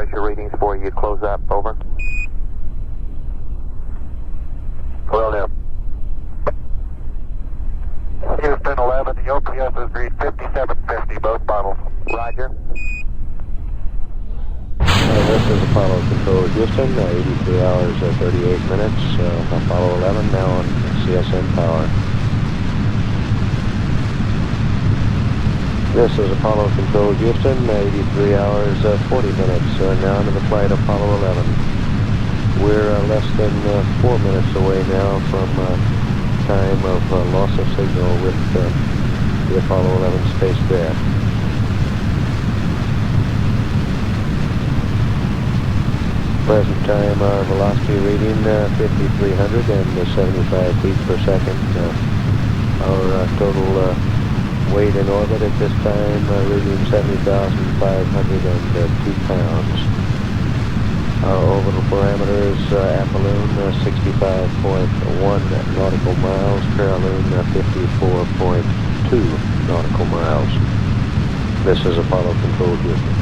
summarize your readings before you close up. Over. Will do. Houston 11, the OPS has read 5750, both bottles. Roger. This is Apollo Control Houston, 83 hours, 38 minutes. Apollo 11 now on CSN power. This is Apollo Control Houston, 83 hours, 40 minutes. Now into the flight Apollo 11. We're less than 4 minutes away now from time of loss of signal with the Apollo 11 spacecraft. Present time, our velocity reading 5,375 feet per second. Our total weight in orbit at this time reading 70,502 pounds. Our orbital parameters, apolo 65.1 nautical miles, parallel 54.2 nautical miles. This is Apollo Control Houston.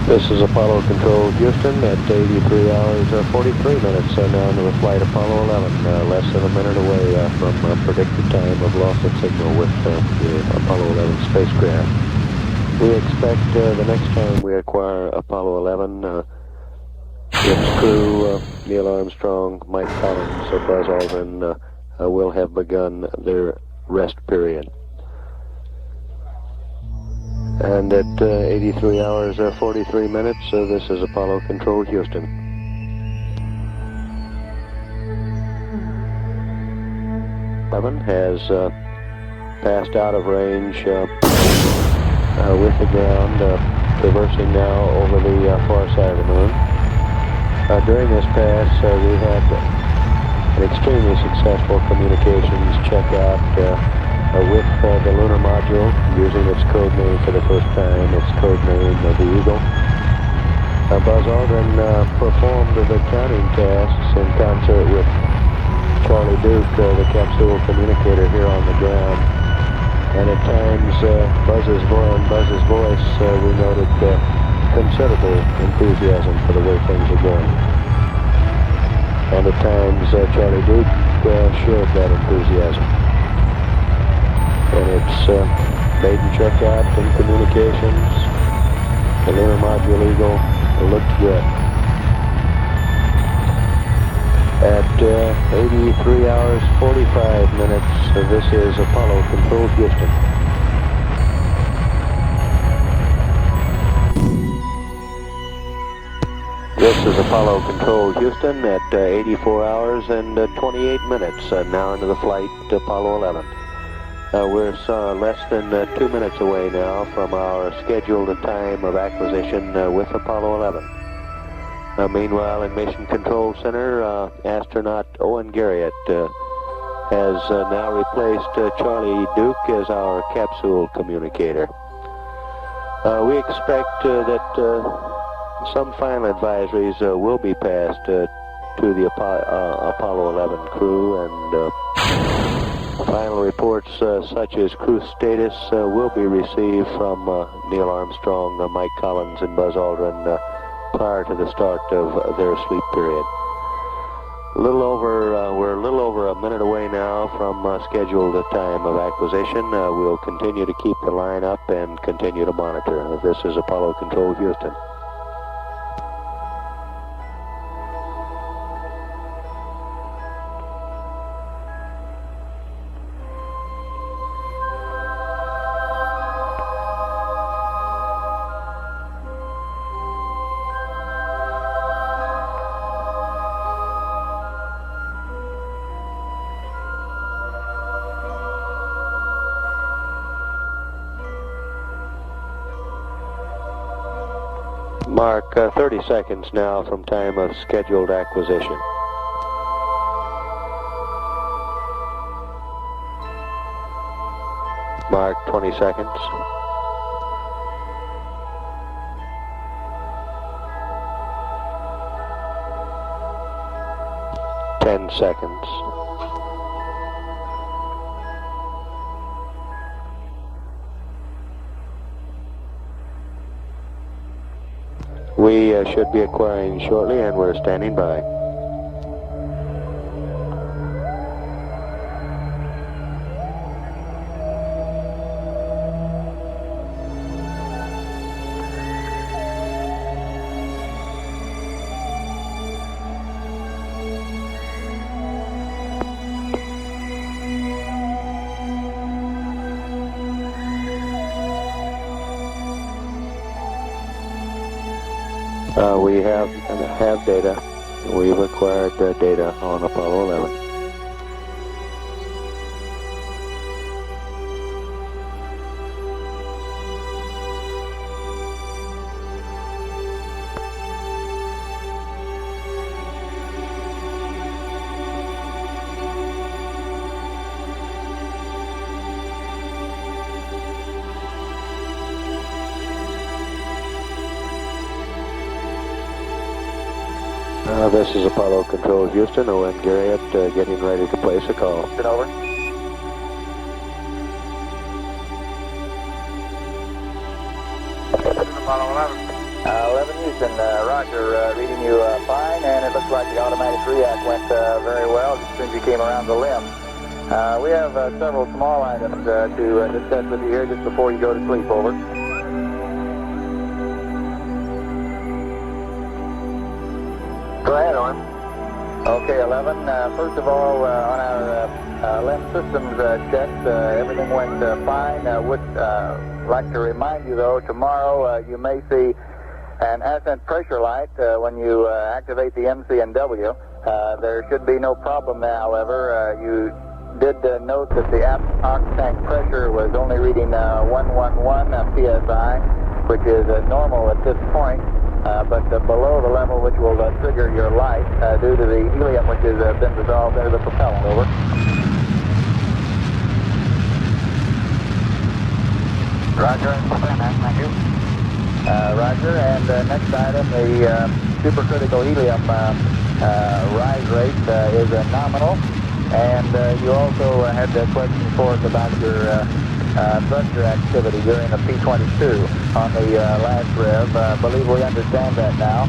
This is Apollo Control Houston at 83 hours, 43 minutes now into the flight Apollo 11, less than a minute away from predicted time of loss of signal with the Apollo 11 spacecraft. We expect the next time we acquire Apollo 11, its crew, Neil Armstrong, Mike Collins, Buzz Aldrin, will have begun their rest period. And at 83 hours, 43 minutes, this is Apollo Control Houston. Eleven has passed out of range with the ground, traversing now over the far side of the moon. During this pass, we had an extremely successful communications checkout with the lunar module, using its code name for the first time, its code name the Eagle. Buzz Aldrin performed the counting tasks in concert with Charlie Duke, the capsule communicator here on the ground. And at times, Buzz's voice, we noted considerable enthusiasm for the way things are going. And at times, Charlie Duke shared that enthusiasm. And it's maiden checkout and communications. The lunar module Eagle looked good. At 83 hours, 45 minutes, this is Apollo Control Houston. This is Apollo Control Houston at 84 hours and 28 minutes, now into the flight Apollo 11. We're less than 2 minutes away now from our scheduled time of acquisition with Apollo 11. Meanwhile, in Mission Control Center, astronaut Owen Garriott has now replaced Charlie Duke as our capsule communicator. We expect that some final advisories will be passed to the Apollo 11 crew, and final reports such as crew status will be received from Neil Armstrong, Mike Collins, and Buzz Aldrin prior to the start of their sleep period. We're a little over a minute away now from scheduled time of acquisition. We'll continue to keep the line up and continue to monitor. This is Apollo Control Houston. Mark 30 seconds now from time of scheduled acquisition. Mark 20 seconds. 10 seconds. We should be acquiring shortly, and we're standing by. We have data. We've acquired data on Apollo 11. This is Apollo Control Houston, Owen Garriott, getting ready to place a call. Over. Apollo 11. 11 Houston, Roger, reading you fine, and it looks like the automatic react went very well as soon as you came around the limb. We have several small items to discuss with you here just before you go to sleep. Over. Go ahead, Owen. Okay, 11. First of all, on our lens systems checks, everything went fine. Would like to remind you, though, tomorrow you may see an ascent pressure light when you activate the MC&W. There should be no problem there, however. You did note that the ox tank pressure was only reading 111 psi, which is normal at this point. But below the level which will trigger your light due to the helium which has been dissolved into the propellant. Over. Roger, thank you. Roger, and next item, the supercritical helium rise rate is nominal, and you also had a question for us about your thruster activity during the P-22 on the last rev. I believe we understand that now.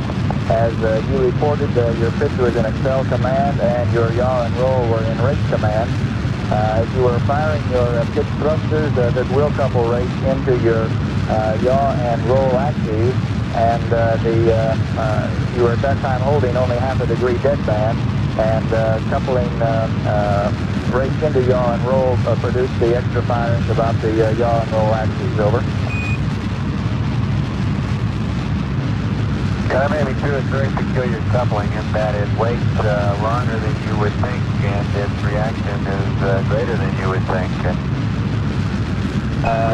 As you reported, your pitch was in Excel command and your yaw and roll were in rate command. As you were firing your pitch thrusters, the wheel couple rate into your yaw and roll axes, and you were at that time holding only half a degree deadband, and coupling rate into yaw and roll produced the extra firings about the yaw and roll axes. Over. Yeah, that may be true. It's very peculiar coupling, and that it waits longer than you would think, and its reaction is greater than you would think.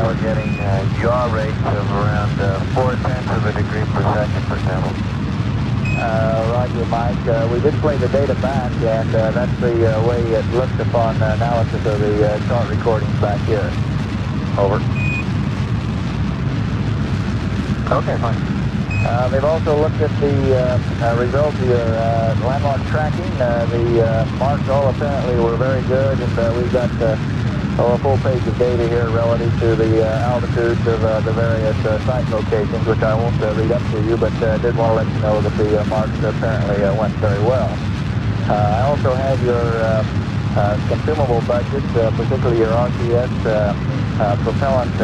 We're getting yaw rates of around 0.4 of a degree per second per sample. Roger, Mike. We did play the data back, and that's the way it looked upon analysis of the chart recordings back here. Over. Okay, fine. They've also looked at the results of your landmark tracking. The marks all apparently were very good, and we've got a full page of data here relative to the altitudes of the various site locations, which I won't read up to you, but did want to let you know that the marks apparently went very well. I also have your consumable budgets, particularly your RCS propellant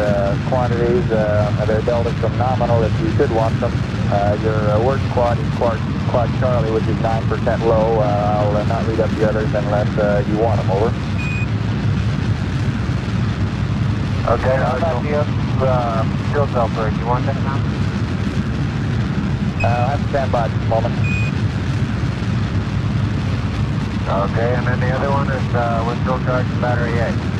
quantities. They're deltas from nominal if you should want them. Your work quad is quad Charlie, which is 9% low. I'll not read up the others unless you want them. Over. Okay, how about the fuel cell first? You want that now? I'll have to stand by just a moment. Okay, and then the other one is we're still charging battery A.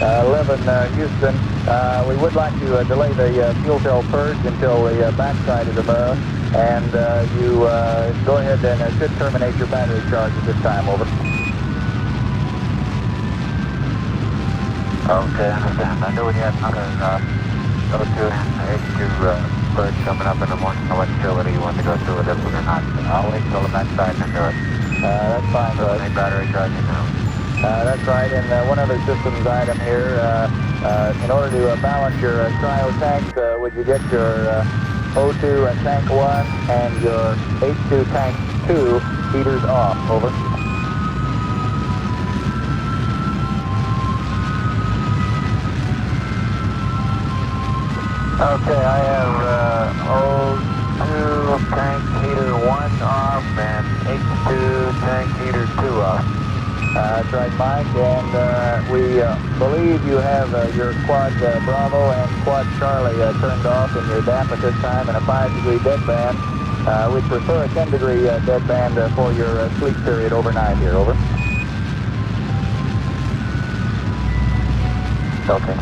11 Houston, we would like to delay the fuel cell purge until the backside is above, and you go ahead and should terminate your battery charge at this time, over. Okay, I understand. I knew we had another O2 and H2 purge coming up in the morning. I wasn't sure whether you wanted to go through with this one or not. I'll wait till the backside and do it. That's fine, So any battery charging now. That's right, and one other systems item here. In order to balance your cryo tanks, would you get your O2 tank 1 and your H2 tank 2 heaters off, over. Okay, I have O2 tank heater 1 off and H2 tank heater 2 off. That's right, Mike, and we believe you have your quad Bravo and quad Charlie turned off in your DAP at this time in a 5-degree deadband. We'd prefer a 10-degree deadband for your sleep period overnight here, over. Okay.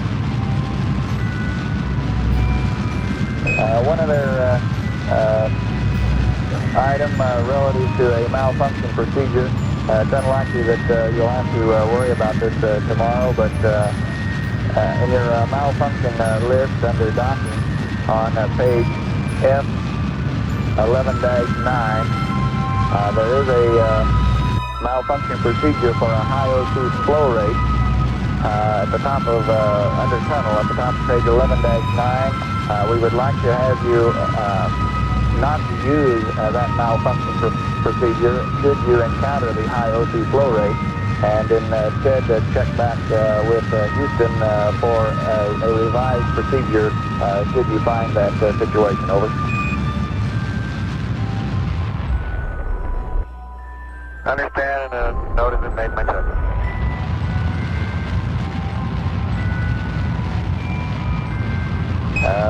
One other item relative to a malfunction procedure. It's unlikely that you'll have to worry about this tomorrow, but in your malfunction list under docking on page F11-9, there is a malfunction procedure for a high O2 flow rate at the top of, under tunnel, at the top of page 11-9. We would like to have you not use that malfunction procedure should you encounter the high O2 flow rate, and instead check back with Houston for a revised procedure should you find that situation, over. Understand, and noted and made my check.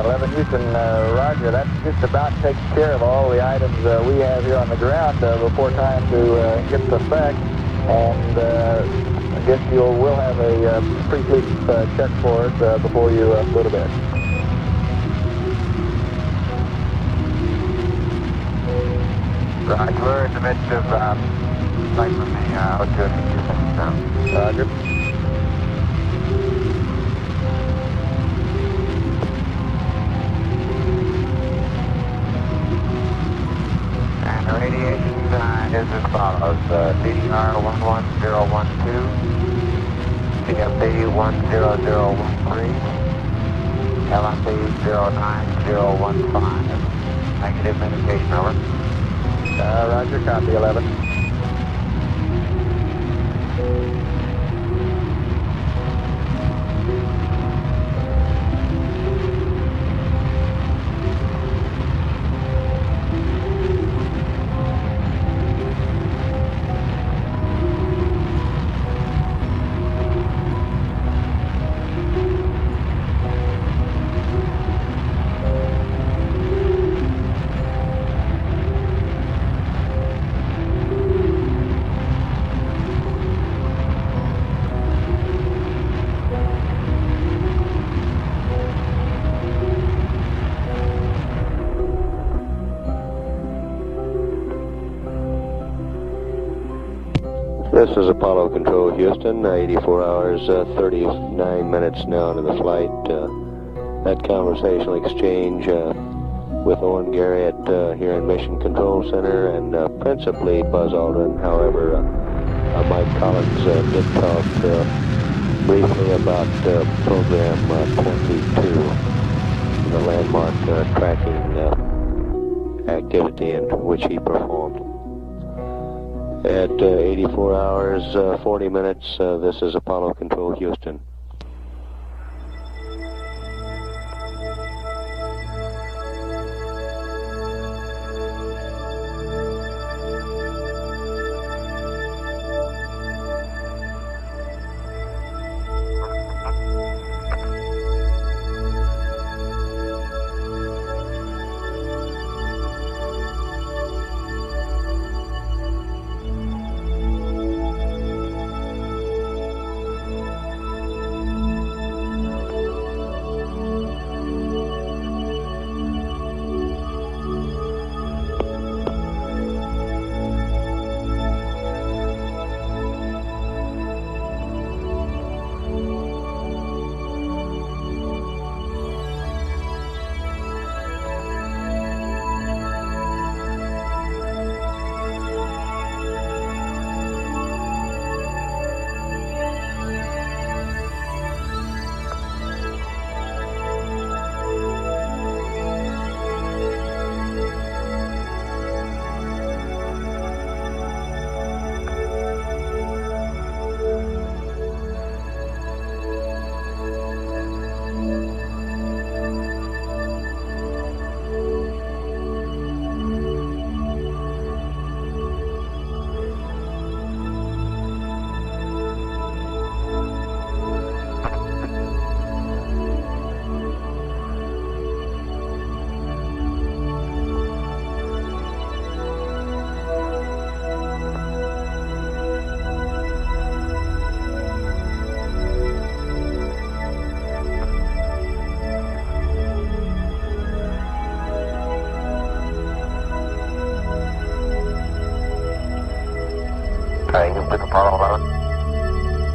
11 Houston, roger. That just about takes care of all the items we have here on the ground before time to get the spec. And I guess you will have a pre-sleep check for us before you go to bed. Right, we're in the midst of cycling the O2 and Houston. Roger. Radiation is as follows. DDR 11012, CFD 10013, LFD 09015. Negative indication, over. Roger, copy 11. This is Apollo Control, Houston, 84 hours, 39 minutes now into the flight. That conversational exchange with Owen Garrett here in Mission Control Center and principally Buzz Aldrin. However, Mike Collins did talk briefly about Program 22, the landmark tracking activity in which he performed. At 84 hours, 40 minutes, this is Apollo Control, Houston.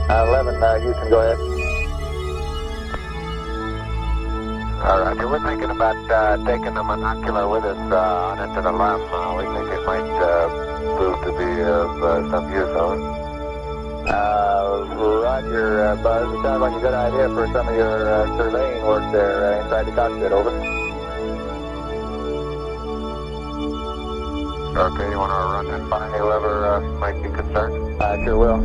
11, Houston, go ahead. All right, we're thinking about taking the monocular with us on into the limb. We think it might prove to be of some use, over. Roger, Buzz. It sounds like a good idea for some of your surveying work there inside the cockpit, over. Okay, you want to run that by whoever might be concerned? I sure will.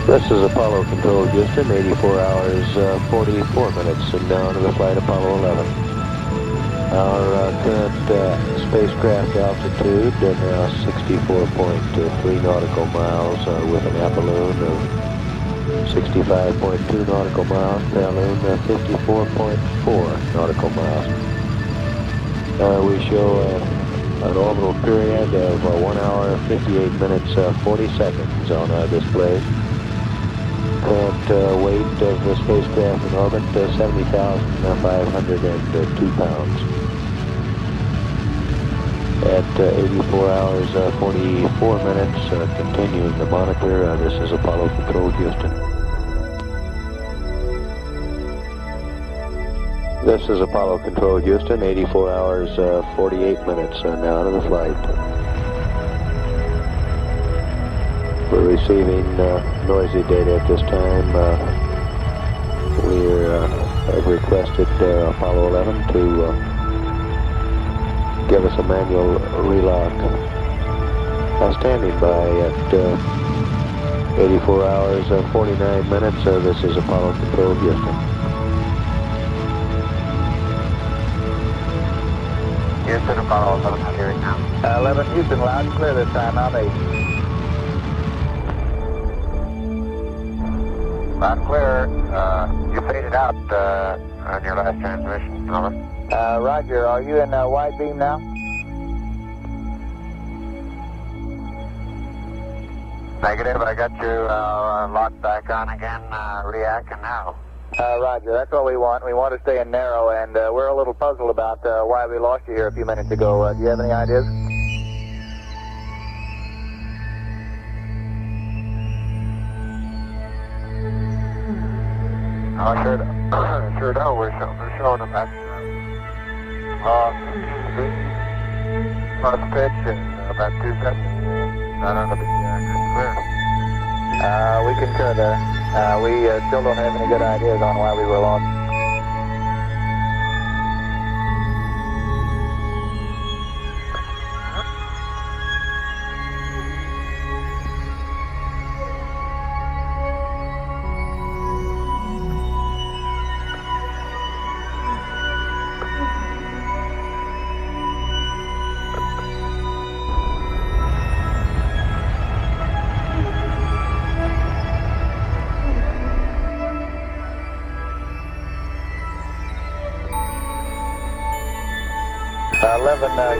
This is Apollo Control, Houston, 84 hours, 44 minutes, and down to the flight Apollo 11. Our current spacecraft altitude now 64.3 nautical miles with an apoloon of 65.2 nautical miles, balloon 54.4 nautical miles. We show an orbital period of 1 hour, 58 minutes, 40 seconds on our displays. Current weight of the spacecraft in orbit, 70,502 pounds. At 84 hours, 44 minutes, continuing the monitor, this is Apollo Control, Houston. This is Apollo Control, Houston, 84 hours, 48 minutes, now to the flight. We're receiving noisy data at this time. We have requested Apollo 11 to give us a manual relock. Standing by at 84 hours, 49 minutes. This is Apollo Control, Houston. Houston, Apollo 11, I'm hearing now. 11, Houston, loud and clear this time, I'm 8. Loud and clear. You faded out on your last transmission, over. Roger, are you in wide beam now? Negative, I got you locked back on again, reacting now. Roger, that's what we want. We want to stay in narrow, and we're a little puzzled about why we lost you here a few minutes ago. Do you have any ideas? Oh, sure do. We're showing them that. Plus pitch and about 270. Not on the clear. We concur there. We still don't have any good ideas on why we were lost.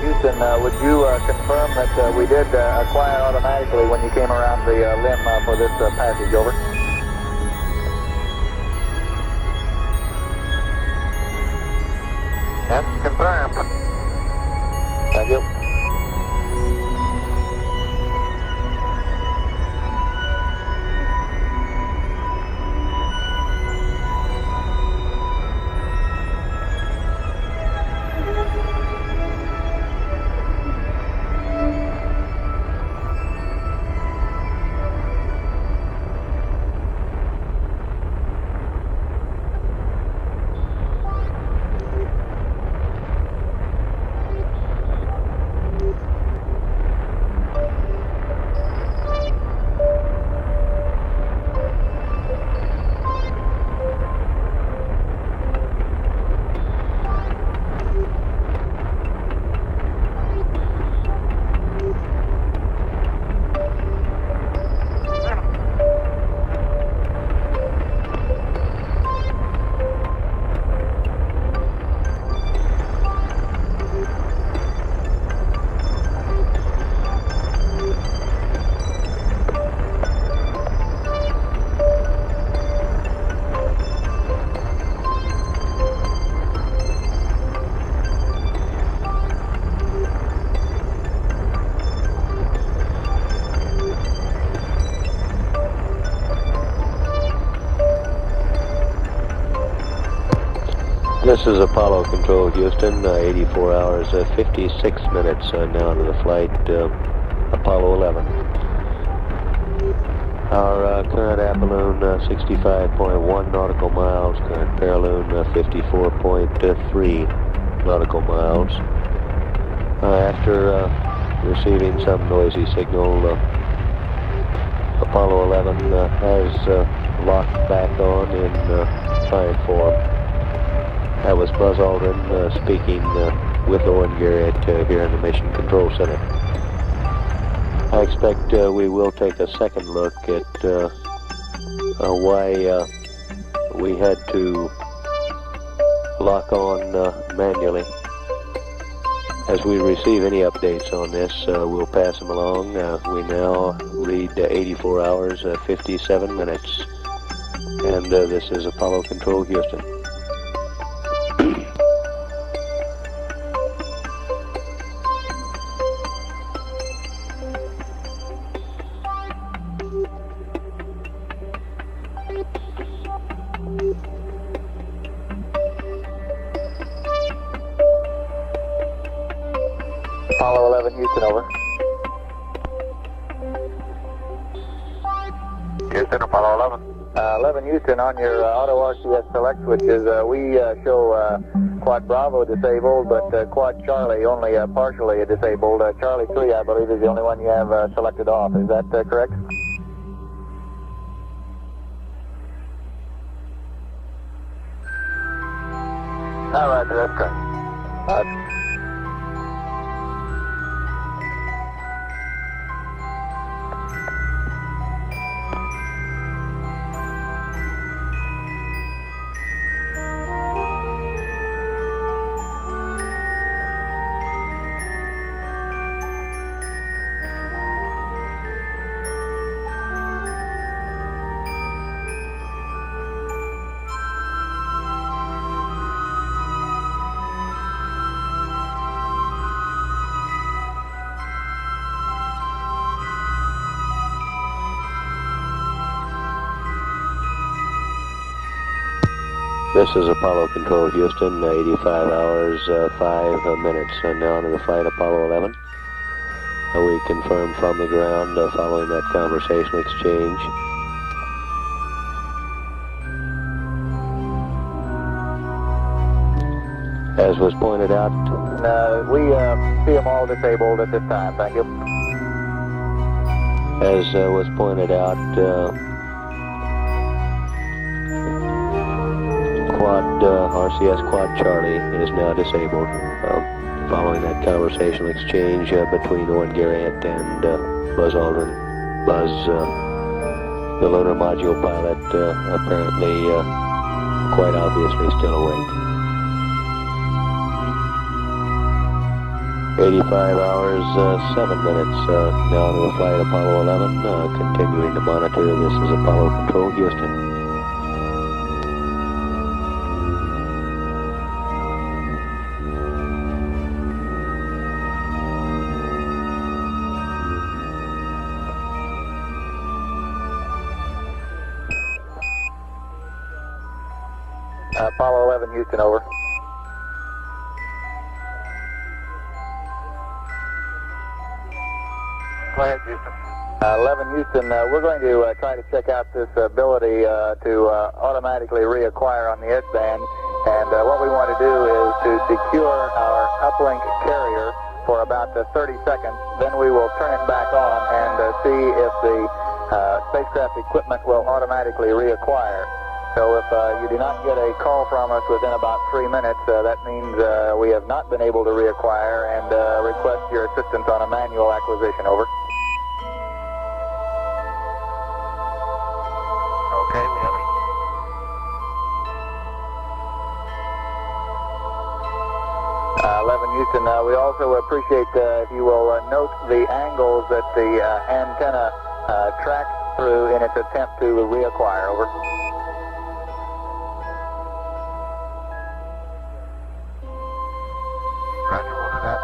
Houston, would you confirm that we did acquire automatically when you came around the limb for this passage, over? Yes, confirmed. Thank you. This is Apollo Control, Houston, 84 hours, 56 minutes now to the flight, Apollo 11. Our current apoloon, 65.1 nautical miles, current paraloon, 54.3 nautical miles. After receiving some noisy signal, Apollo 11 has locked back on in fine form. That was Buzz Aldrin speaking with Owen Garrett here in the Mission Control Center. I expect we will take a second look at why we had to lock on manually. As we receive any updates on this, we'll pass them along. We now read 84 hours, 57 minutes. And this is Apollo Control, Houston. Apollo 11, Houston, over. Houston, Apollo 11. 11 Houston, on your auto RCS select switches, we show Quad Bravo disabled, but Quad Charlie only partially disabled. Charlie 3, I believe, is the only one you have selected off. Is that correct? All right, that's correct. This is Apollo Control, Houston, 85 hours, 5 minutes. Now to the flight, Apollo 11. We confirm from the ground following that conversational exchange. As was pointed out, We see them all disabled at this time. Thank you. as was pointed out, RCS Quad Charlie is now disabled. Following that conversational exchange between Owen Garrett and Buzz Aldrin. Buzz, the lunar module pilot, apparently quite obviously still awake. 85 hours, 7 minutes now to the flight, Apollo 11, continuing to monitor. This is Apollo Control, Houston. Apollo 11, Houston, over. Go ahead, Houston. 11 Houston, we're going to try to check out this ability to automatically reacquire on the S-band. And what we want to do is to secure our uplink carrier for about 30 seconds. Then we will turn it back on and see if the spacecraft equipment will automatically reacquire. So if you do not get a call from us within about 3 minutes, that means we have not been able to reacquire, and request your assistance on a manual acquisition, over. Okay, we have it. Houston, we also appreciate if you will note the angles that the antenna tracks through in its attempt to reacquire, over. Roger, roger that.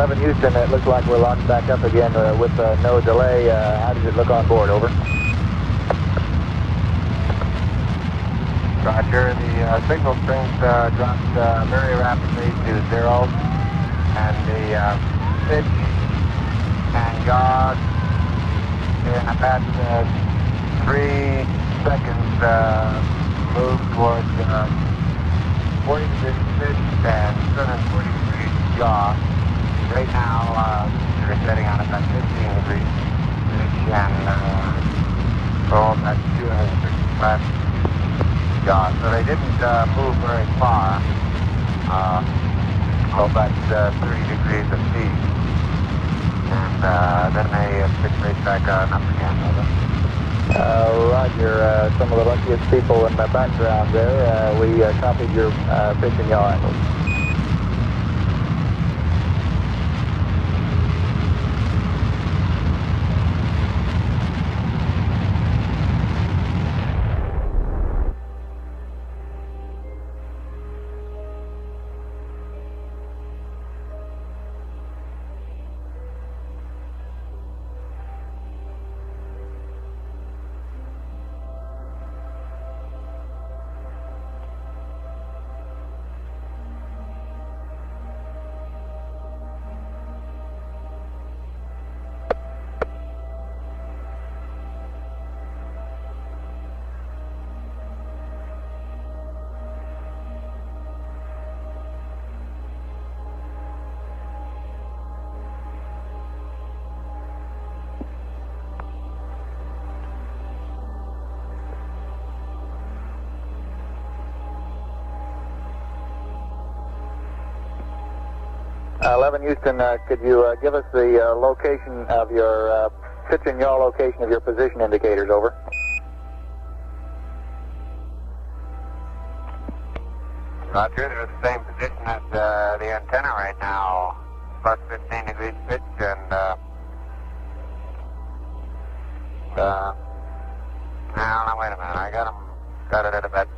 11 Houston, it looks like we're locked back up again with no delay. How does it look on board? Over. Roger, the signal strength dropped very rapidly to 0, and the pitch and yaw in about 3 seconds moved towards 40 degrees pitch and 740 degrees yaw. Right now, we're setting on about 15 degrees pitch and about 265 yaw. So they didn't move very far, about 30 degrees of speed. And then they pitched right back up again. Roger, some of the luckiest people in the background there. We copied your pitch and yaw angles. Houston, could you give us the location of your pitch and yaw location of your position indicators? Over. Roger, they're the same position as the antenna right now, plus 15 degrees pitch and now wait a minute, I got it at about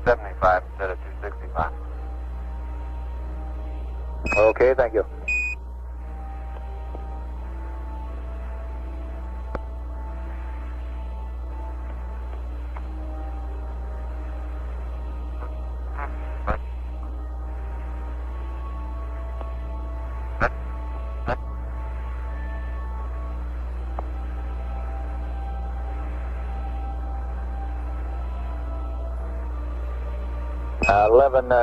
75 instead of 265. Okay, thank you.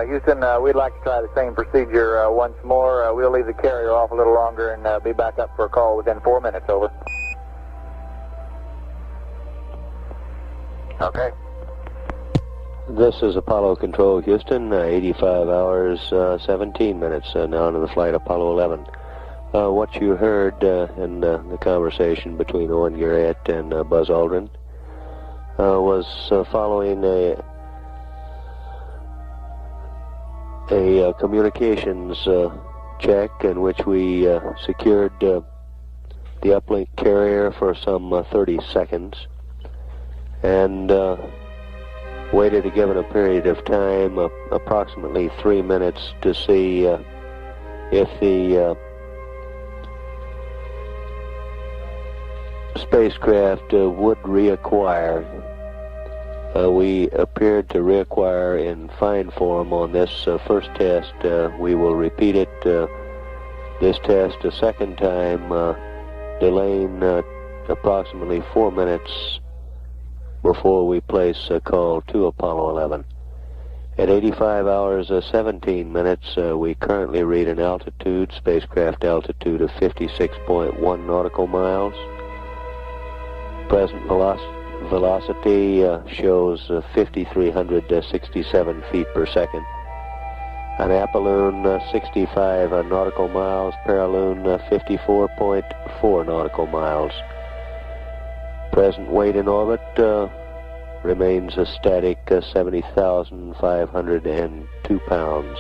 Houston, we'd like to try the same procedure once more. We'll leave the carrier off a little longer and be back up for a call within 4 minutes. Over. Okay. This is Apollo Control, Houston, 85 hours, 17 minutes now into the flight Apollo 11. What you heard in the conversation between Owen Garrett and Buzz Aldrin was following a communications check in which we secured the uplink carrier for some 30 seconds and waited a given period of time, approximately 3 minutes, to see if the spacecraft would reacquire. We appeared to reacquire in fine form on this first test. We will repeat it, this test a second time, delaying approximately 4 minutes before we place a call to Apollo 11. At 85 hours 17 minutes, we currently read an altitude, spacecraft altitude of 56.1 nautical miles. Present velocity shows 5,367 feet per second. An apolloon 65 nautical miles, paraloon 54.4 nautical miles. Present weight in orbit remains a static 70,502 pounds.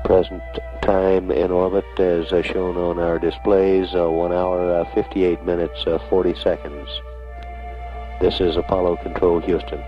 Present time in orbit, as shown on our displays, 1 hour, 58 minutes, 40 seconds. This is Apollo Control, Houston.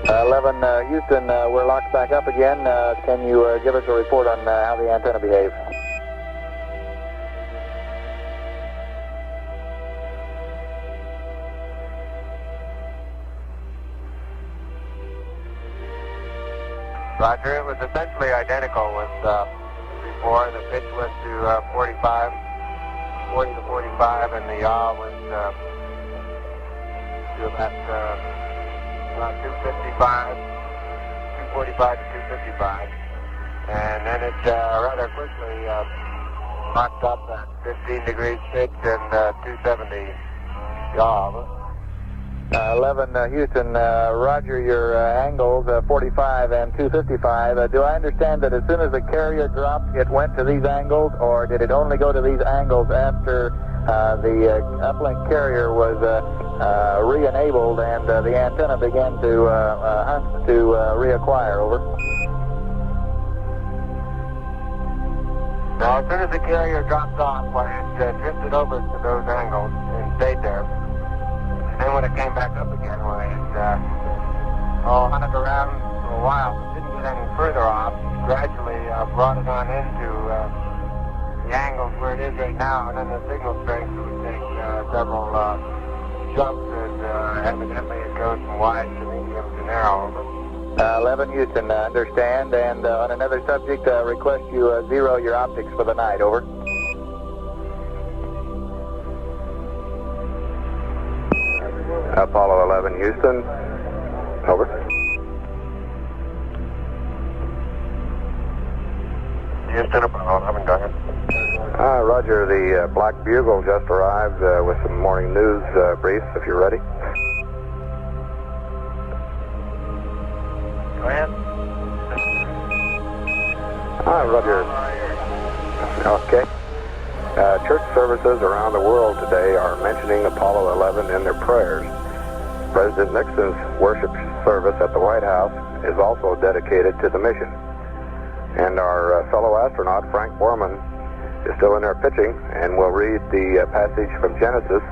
11 Houston, we're locked back up again. Can you give us a report on how the antenna behaves? Roger, it was essentially identical with before. The pitch was to 45, 40 to 45, and the yaw was to about 255, 245 to 255. And then it rather quickly locked up at 15 degrees pitch and 270 yaw. 11 Houston, roger your angles, 45 and 255. Do I understand that as soon as the carrier dropped, it went to these angles, or did it only go to these angles after the uplink carrier was re-enabled and the antenna began to hunt to reacquire? Over. Now, as soon as the carrier dropped off, it drifted over to those angles and stayed there. Then when it came back up again, well, it hunted around for a while, but didn't get any further off. Gradually brought it on into the angles where it is right now, and then the signal strength would take several jumps, and evidently it goes from wide to medium to narrow. Over. 11 Houston, understand, and on another subject, request you zero your optics for the night. Over. Apollo 11, Houston. Over. Houston, Apollo 11, go ahead. Roger, the Black Bugle just arrived with some morning news briefs, if you're ready. Go ahead. Roger. Okay. Church services around the world today are mentioning Apollo 11 in their prayers. President Nixon's worship service at the White House is also dedicated to the mission. And our fellow astronaut, Frank Borman, is still in there pitching, and will read the passage from Genesis,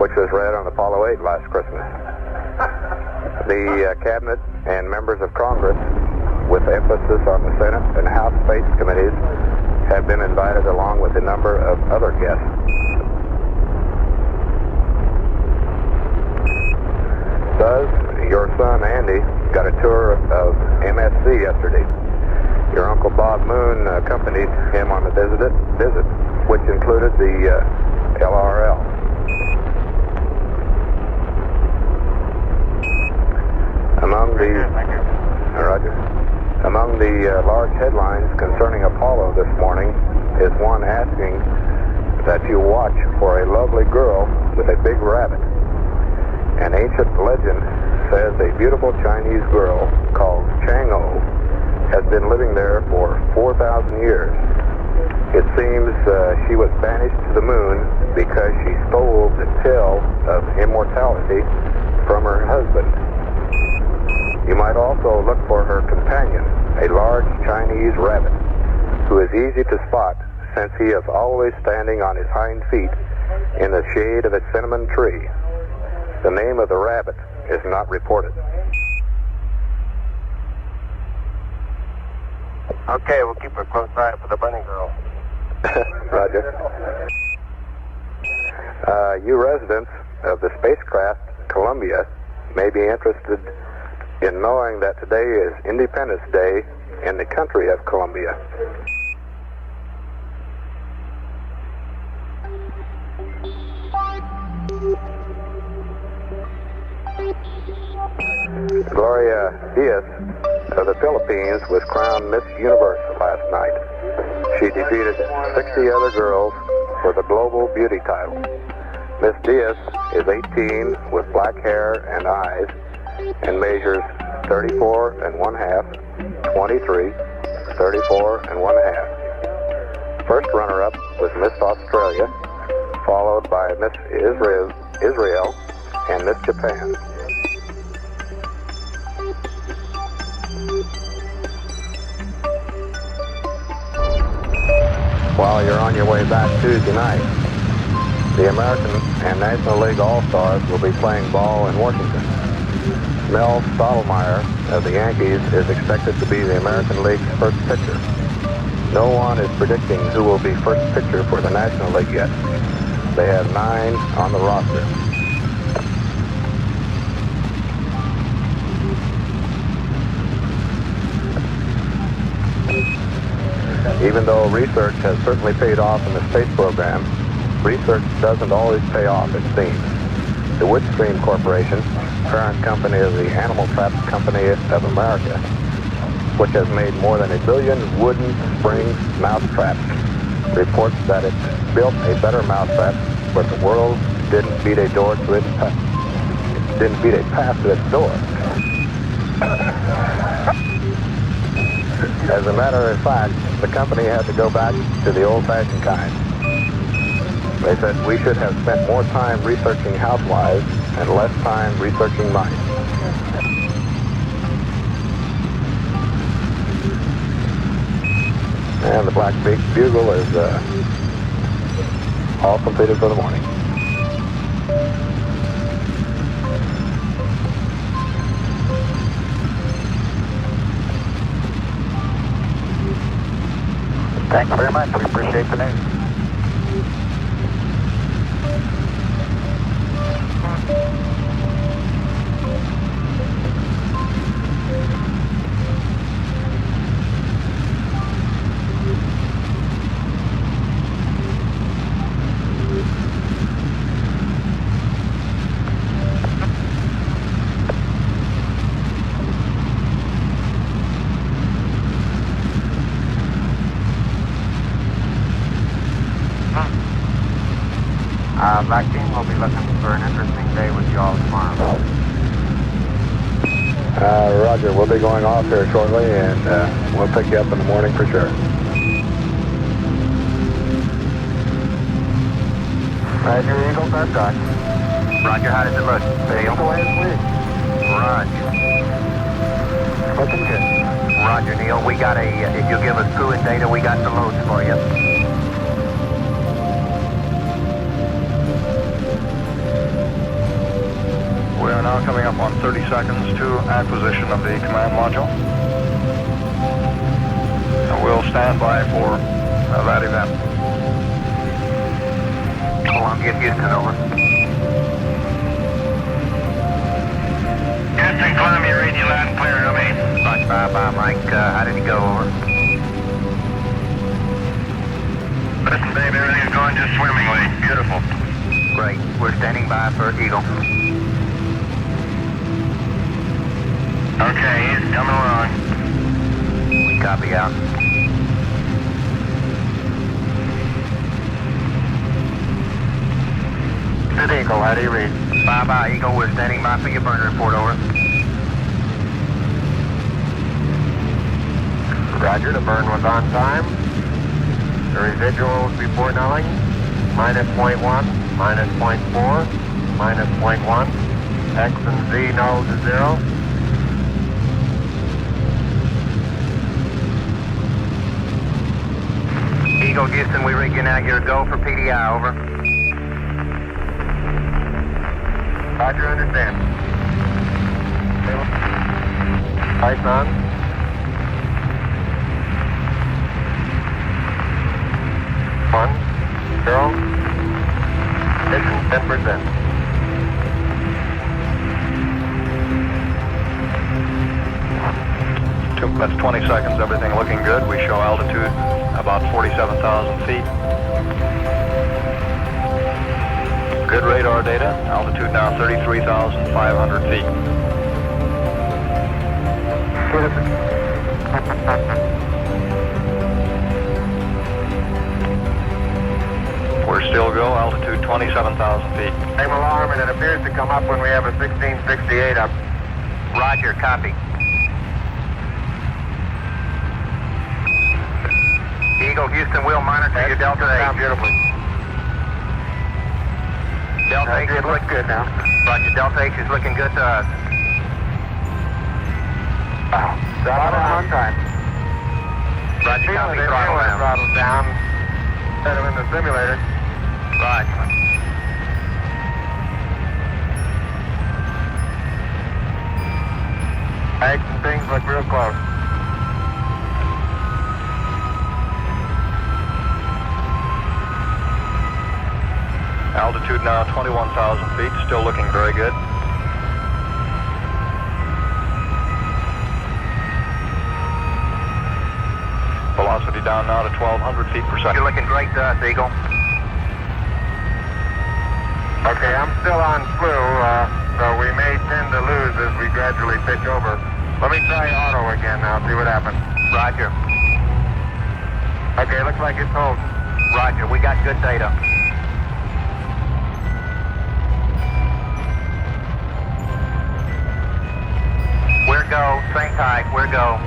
which was read on Apollo 8 last Christmas. The Cabinet and members of Congress, with emphasis on the Senate and House Space Committees, have been invited along with a number of other guests. Buzz, your son Andy got a tour of MSC yesterday. Your Uncle Bob Moon accompanied him on the visit, which included the LRL. Among the large headlines concerning Apollo this morning is one asking that you watch for a lovely girl with a big rabbit. An ancient legend says a beautiful Chinese girl called Chang'o has been living there for 4,000 years. It seems she was banished to the moon because she stole the pill of immortality from her husband. You might also look for her companion, a large Chinese rabbit, who is easy to spot since he is always standing on his hind feet in the shade of a cinnamon tree. The name of the rabbit is not reported. Okay, we'll keep a close eye for the bunny girl. Roger. You residents of the spacecraft Columbia may be interested in knowing that today is Independence Day in the country of Colombia. Gloria Diaz of the Philippines was crowned Miss Universe last night. She defeated 60 other girls for the Global Beauty title. Miss Diaz is 18 with black hair and eyes and measures 34 1/2, 23, 34 1/2. First runner-up was Miss Australia, followed by Miss Israel and Miss Japan. While you're on your way back Tuesday night, the American and National League All-Stars will be playing ball in Washington. Mel Stottlemyre of the Yankees is expected to be the American League's first pitcher. No one is predicting who will be first pitcher for the National League yet. They have 9 on the roster. Even though research has certainly paid off in the space program, research doesn't always pay off, it seems. The Woodstream Corporation, parent company of the Animal Traps Company of America, which has made more than 1 billion wooden spring mousetraps, reports that it built a better mousetrap, but the world didn't beat a path to its door. As a matter of fact, the company had to go back to the old-fashioned kind. They said we should have spent more time researching housewives and less time researching mice. And the Black Bugle is all completed for the morning. Thank you very much. We appreciate the news. Black Team will be looking for an interesting day with you all tomorrow. Roger, we'll be going off here shortly, and we'll pick you up in the morning for sure. Roger, Eagle, that's done. Roger, how does it look? Eagle, Roger. Looking good. Roger, Neil, we got if you'll give us crew and data, we got the loads for you. We are now coming up on 30 seconds to acquisition of the command module. And we'll stand by for that event. Columbia, Houston, over. Houston, Columbia, reading you loud and clear, over. Roger, bye, Mike. How did he go, over? Listen, babe, everything's going just swimmingly. Beautiful. Great. We're standing by for Eagle. Okay, he's coming along. We copy out. Good Eagle, how do you read? Bye, Eagle. We're standing by for your burn report, over. Roger, the burn was on time. The residuals before nulling, minus 0.1, minus 0.4, minus 0.1. X and Z null to 0. Eagle, Houston, we rig you now. You're a go for PDI, over. Roger, understand. Lights on. One, 0. Ignition 10%. That's 20 seconds, everything looking good. We show altitude about 47,000 feet. Good radar data, altitude now 33,500 feet. We're still go, altitude 27,000 feet. Same alarm, and it appears to come up when we have a 1668 up. Roger, copy. Eagle, Houston, we'll monitor your Delta H. Beautifully. Delta H It looks good now. Roger, Delta H is looking good to us. Wow. Throttle on time. Roger, copy, throttle down. Throttle down. Set him in the simulator. Roger. Eggs and things look real close. Altitude now 21,000 feet, still looking very good. Velocity down now to 1,200 feet per second. You're looking great to us, Eagle. Okay, I'm still on flu, so we may tend to lose as we gradually pitch over. Let me try auto again now, see what happens. Roger. Okay, looks like it's holding. Roger, we got good data. We're go, same tide, we're go.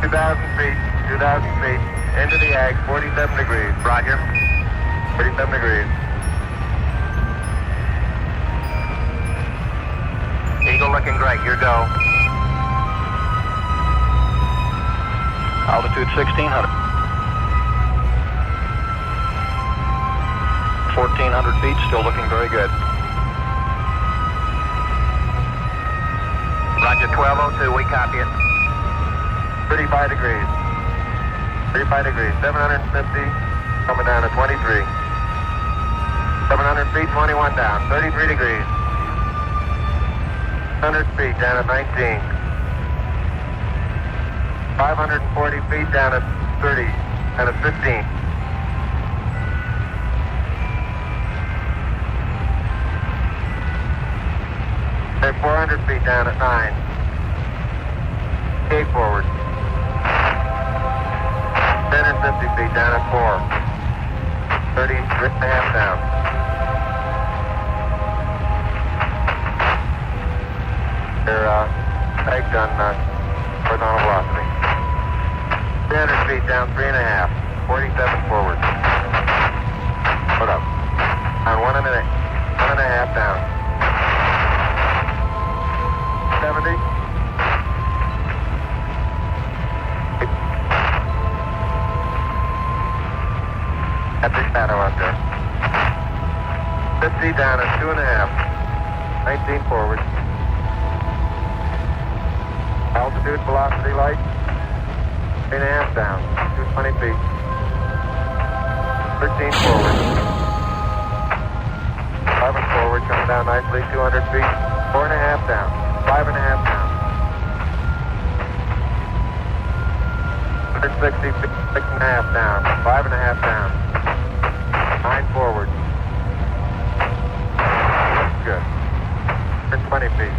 2,000 feet, into the ag, 47 degrees. Roger. 47 degrees. Eagle looking great, your go. Altitude 1,600. 1,400 feet, still looking very good. Roger, 1202, we copy it. 35 degrees. 35 degrees. 750, coming down to 23. 700 feet, 21 down. 33 degrees. 100 feet down at 19. 540 feet down at 30 and at 15. Okay, 400 feet down at 9. Gate forward. 1050 feet down at 4. 30 and a half down. They're pegged on horizontal velocity. 300 feet down, 3.5. 47 forward. Hold up. On 1.5 down. 70. At the shadow out there. 50 down at 2.5. 19 forward. Altitude, velocity light. 3.5 down. 220 feet. 13 forward. 11 forward, coming down nicely. 200 feet. 4.5 down. 5.5 down. 160 feet. 6.5 down. 5.5 down. 9 forward. Good. 120 feet.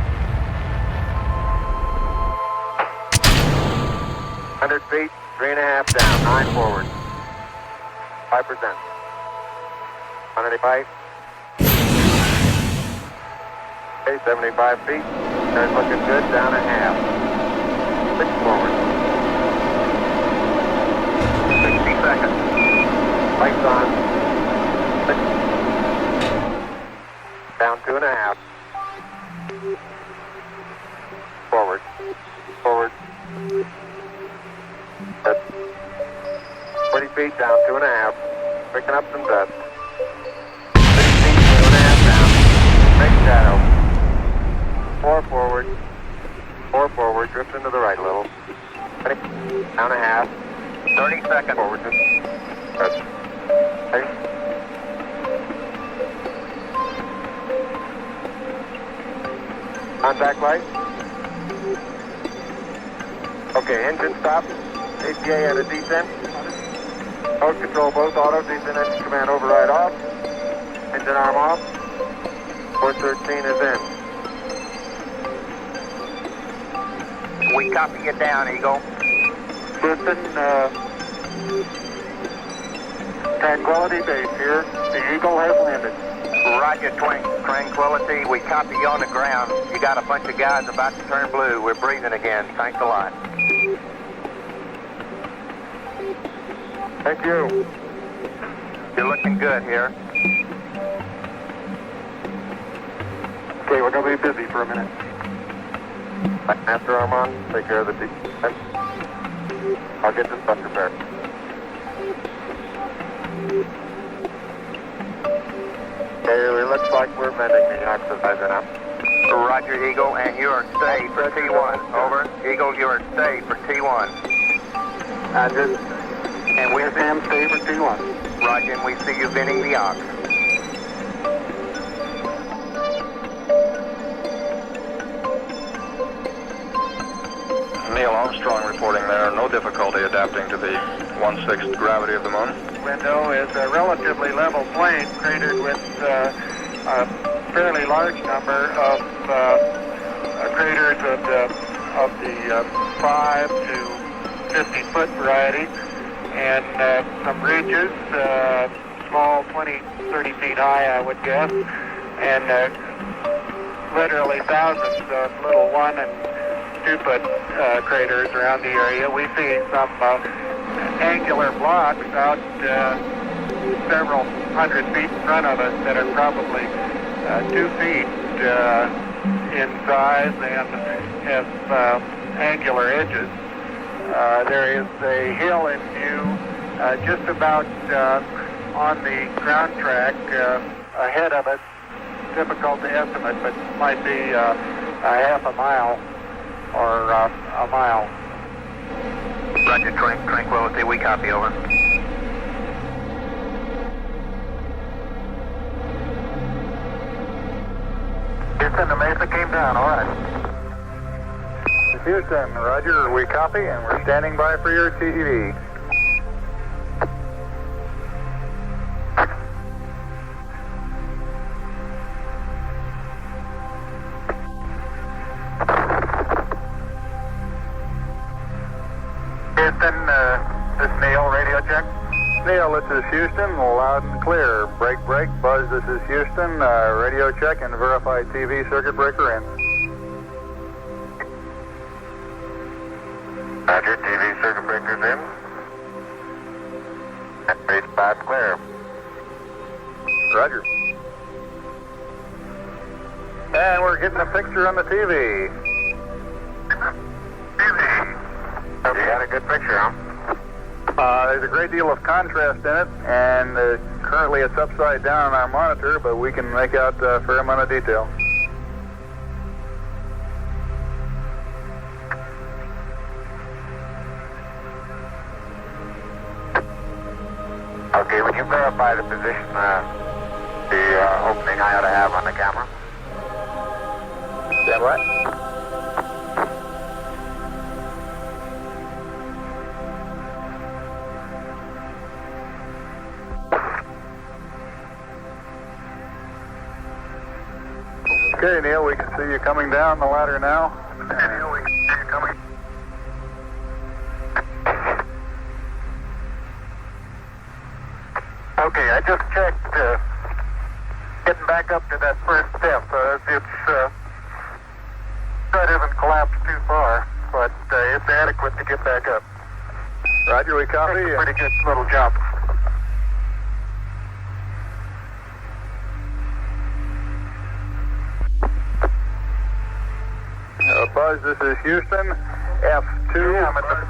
100 feet, 3.5 down, 9 forward. 5%. 185. Okay, 75 feet. Turn looking good, down a half. 6 forward. 60 seconds. Lights on. 6. Down 2.5. Forward. Forward. Good. 40 feet down, 2.5. Picking up some dust. 6 feet, 2.5 down. Next shadow. 4 forward. 4 forward. Drift into the right a little. Down a half. 30 seconds. Forward. Good. Okay. Contact light. Okay, engine stop. ATA at a descent. Mode control both auto, descent engine command override off. Engine arm off. 413 is in. We copy you down, Eagle. Houston, Tranquility Base here. The Eagle has landed. Roger, Tranquility. We copy you on the ground. You got a bunch of guys about to turn blue. We're breathing again. Thanks a lot. Thank you. You're looking good here. Okay, we're going to be busy for a minute. After Armand, take care of the descent. I'll get this stuff prepared. Okay, it looks like we're bending the oxidizer now. Roger, Eagle, and you are stayed for T1. Over. Eagle, you are stayed for T1. Roger. And we stand stay for T1. Roger, and we see you venting the ox. Neil Armstrong reporting there. No difficulty adapting to the 1/6 gravity of the moon. Window is a relatively level plain cratered with a fairly large number of craters of the 5 to 50-foot variety, and some ridges, small, 20, 30 feet high, I would guess, and literally thousands of little 1 and 2-foot craters around the area. We see some angular blocks out several hundred feet in front of us that are probably 2 feet in size and have angular edges. There is a hill in view just about on the ground track ahead of us. Difficult to estimate, but might be a half a mile or a mile. Roger, Tranquility, we copy, over. Houston, the Mesa came down, all right. Houston, Roger, we copy, and we're standing by for your TED. Houston, this is Neil, radio check. Neil, this is Houston, loud and clear. Break, Buzz, this is Houston, radio check and verified TV circuit breaker in. Roger, TV circuit breakers in. Base 5 clear. Roger. And we're getting a picture on the TV. You got a good picture, huh? There's a great deal of contrast in it, and currently it's upside down on our monitor, but we can make out a fair amount of detail. Okay, would you verify the position, the opening I ought to have on the camera? Stand by. Okay, Neil, we can see you coming down the ladder now. Okay, Neil, we can see you coming. Okay, I just checked, getting back up to that first step. That isn't collapsed too far, but it's adequate to get back up. Roger, we copy. It's a pretty good little jump. Buzz, this is Houston, F2,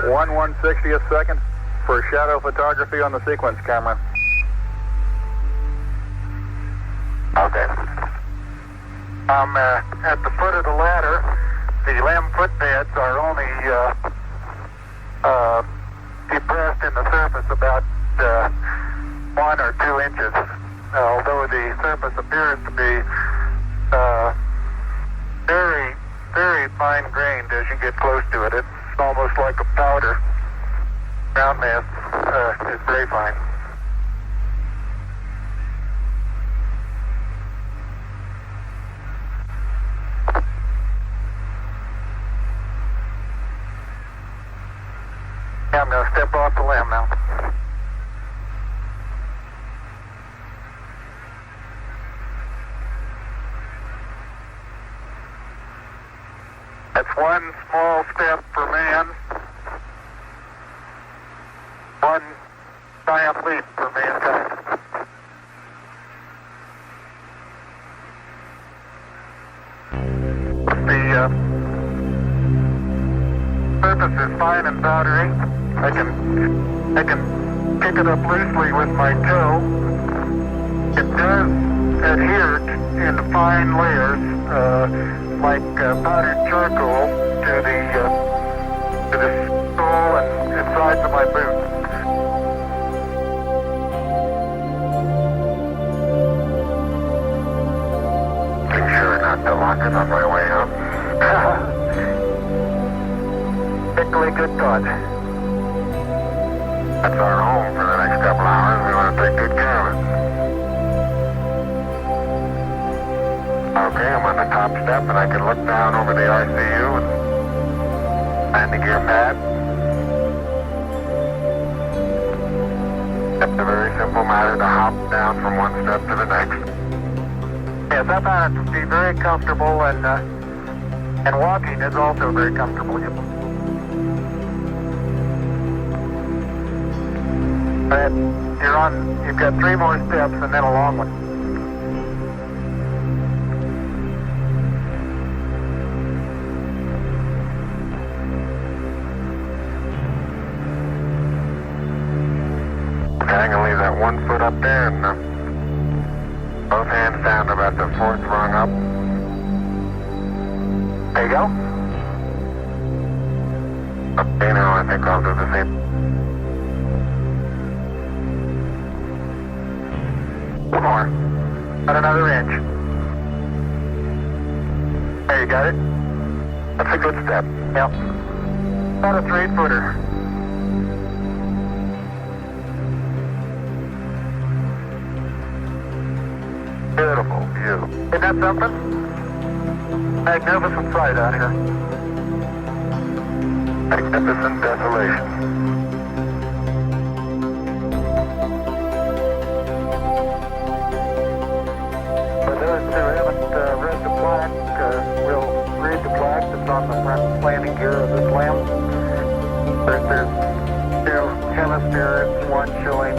1/160th second for shadow photography on the sequence camera. Okay. I'm at the foot of the ladder. The limb footbeds are only depressed in the surface about 1 or 2 inches, although the surface appears to be very, very fine-grained as you get close to it. It's almost like a powder. Ground mass is very fine. I'm going to step off the limb now. That's one small step for man, one giant leap for mankind. The surface is fine and powdery. I can pick it up loosely with my toe. It does adhere in fine layers like powdered charcoal to the sole and sides of my boots. Make sure not to lock it on my way up. Particularly good thought. That's our home for the next couple hours. We want to take good care of it. Okay, I'm on the top step and I can look down over the RCU and landing gear pad. It's a very simple matter to hop down from one step to the next. Yes, I found it to be very comfortable and walking is also very comfortable. But you've got 3 more steps and then a long one. Okay, I'm going to leave that 1 foot up there and both hands down about the 4th rung up. There you go. Okay, now I think I'll do the same. One more. About another inch. There, you got it? That's a good step. Yep. About a 3-footer. Beautiful view. Isn't that something? Magnificent sight out here. Magnificent desolation. For those who haven't read the plaque, we'll read the plaque that's on the front landing gear of this lamp. There's 2 hemispheres, one showing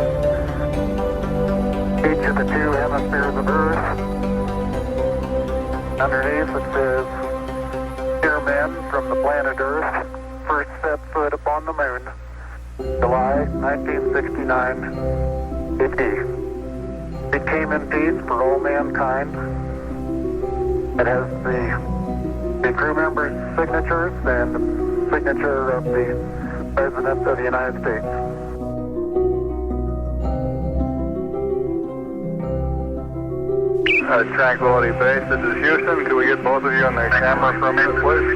each of the 2 hemispheres of Earth. Underneath it says, "Dear men from the planet Earth, first set foot upon the moon, July 1969 AD. It came in peace for all mankind." It has the crew members' signatures and the signature of the President of the United States. Tranquility Base, this is Houston. Can we get both of you on the camera for a minute, please?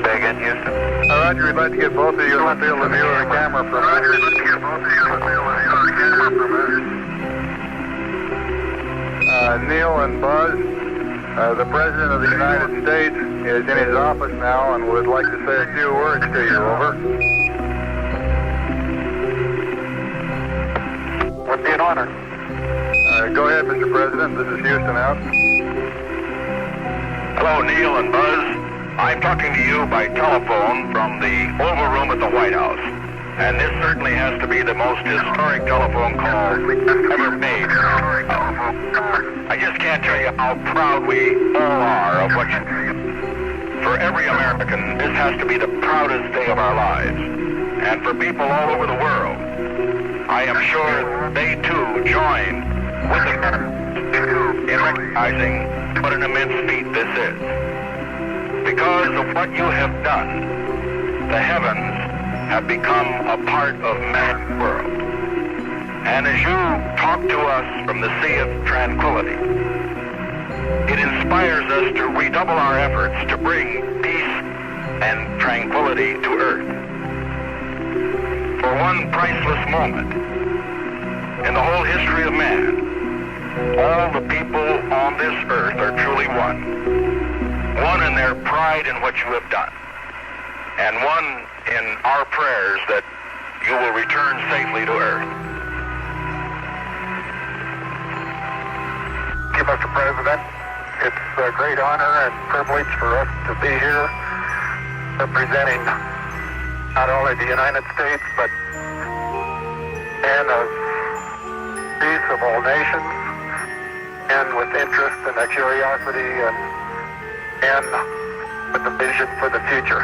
Say again, Houston. Roger, we'd like to get both of you on the field of view of the camera for a minute. Roger, we'd like to get both of you on the field of view of the camera for a minute. Neil and Buzz, the President of the United States is in his office now and would like to say a few words to you. Over. Would be an honor. Go ahead, Mr. President. This is Houston out. Hello, Neil and Buzz. I'm talking to you by telephone from the Oval Room at the White House. And this certainly has to be the most historic telephone call ever made. I just can't tell you how proud we all are of what you do. For every American, this has to be the proudest day of our lives. And for people all over the world, I am sure they too join with Americans in recognizing what an immense feat this is. Because of what you have done, the heavens have become a part of man's world. And as you talk to us from the sea of tranquility, it inspires us to redouble our efforts to bring peace and tranquility to Earth. For one priceless moment in the whole history of man, all the people on this Earth are truly one. One in their pride in what you have done, and one in our prayers that you will return safely to Earth. Thank you, Mr. President. It's a great honor and privilege for us to be here representing not only the United States, but man of peace of all nations, and with interest and a curiosity and with a vision for the future.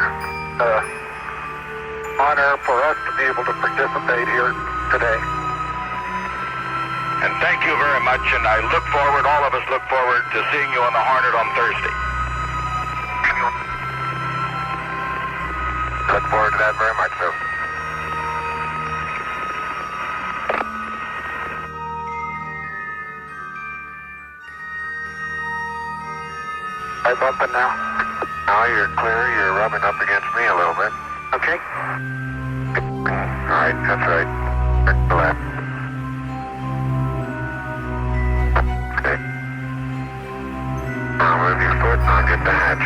Honor for us to be able to participate here today. And thank you very much, and I look forward, all of us look forward to seeing you on the Hornet on Thursday. Look forward to that very much, Phil. I bumping now? Now you're clear. You're rubbing up against me a little bit. Okay. All right, that's right. Back to left. Okay. Now move your foot and I'll get the hatch.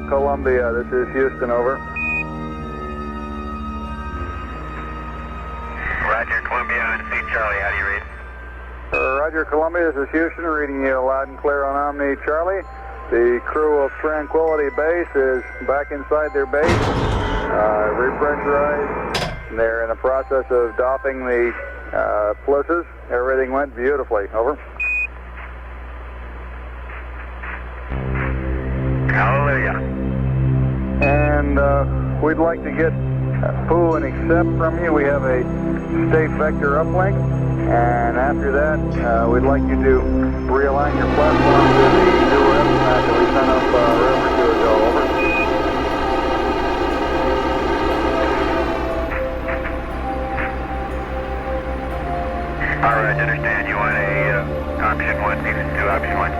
Columbia, this is Houston, over. Roger, Columbia on C Charlie, how do you read? Roger, Columbia, this is Houston, reading you loud and clear on Omni Charlie. The crew of Tranquility Base is back inside their base, repressurized. They're in the process of doffing the plisses. Everything went beautifully, over. Hallelujah. And we'd like to get Pooh and accept from you. We have a state vector uplink, and after that, we'd like you to realign your platform to the new estimate that we sent up a river or two ago, over. All right, understand. You want a option 1, Houston 2, option 1.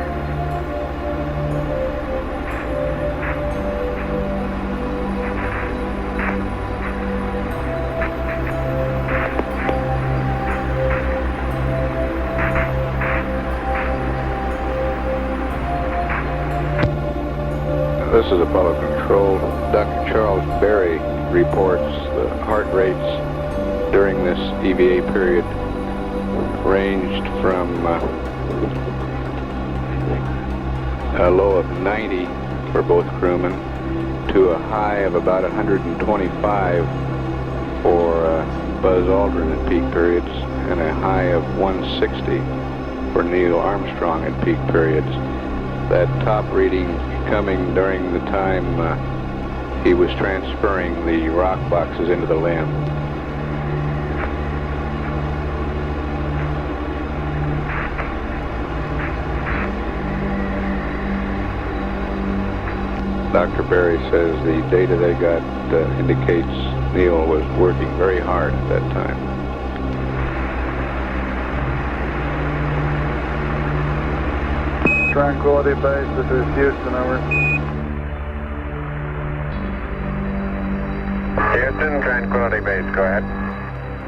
This is Apollo Control. Dr. Charles Berry reports the heart rates during this EVA period ranged from a low of 90 for both crewmen to a high of about 125 for Buzz Aldrin at peak periods and a high of 160 for Neil Armstrong at peak periods. That top reading coming during the time he was transferring the rock boxes into the LEM. Dr. Berry says the data they got indicates Neil was working very hard at that time. Tranquility Base, this is Houston, over. Houston, Tranquility Base, go ahead.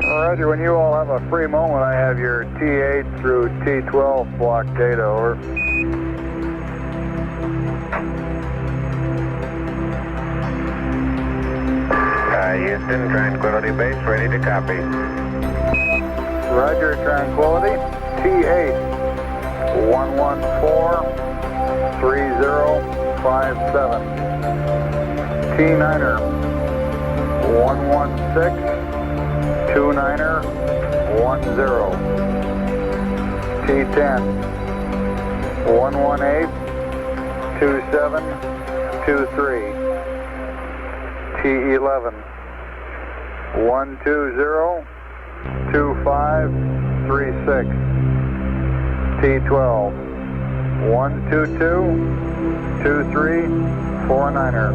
Roger, when you all have a free moment, I have your T8 through T12 block data, over. Houston, Tranquility Base, ready to copy. Roger, Tranquility, T8. 114-3057. T9er 116-29er 10. T10 118-2723. T11 120-2536. T12 122-2349er.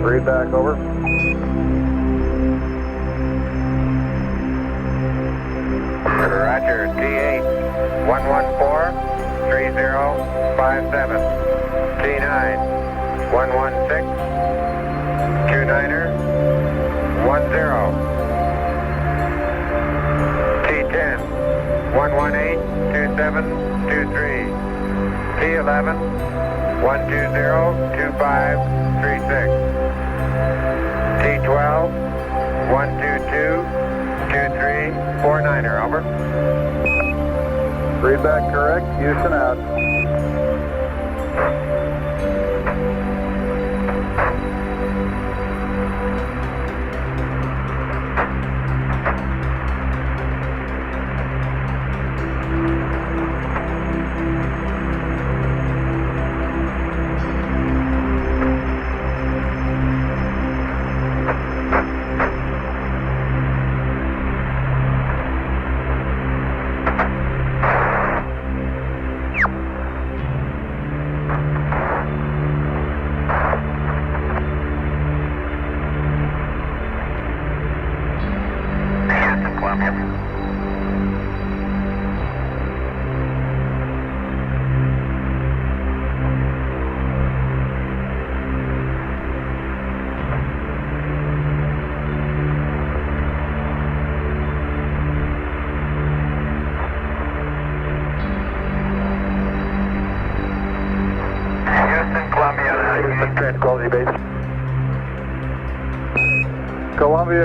Read back, over. Roger, T8 114-3057. T9 116-29er 10. T10 118-2723. T11, 120-2536. T12, 122-2349er, over. Readback correct, Houston out.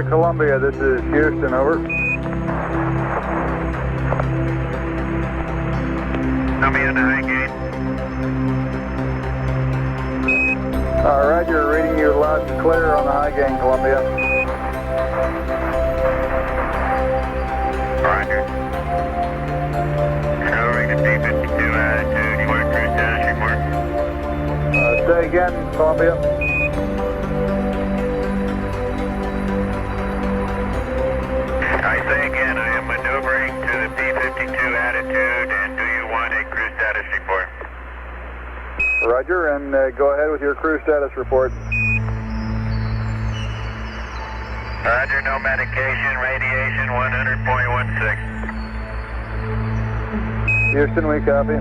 Columbia, this is Houston, over. Coming in the high gate. Roger, reading you loud and clear on the high gain, Columbia. Roger. Showing the P-52 attitude. You want cruise status report? Say again, Columbia. I say again, I am maneuvering to the P-52 attitude, and do you want a cruise status report? Roger, and go ahead with your crew status report. Roger, no medication, radiation 100.16. Houston, we copy.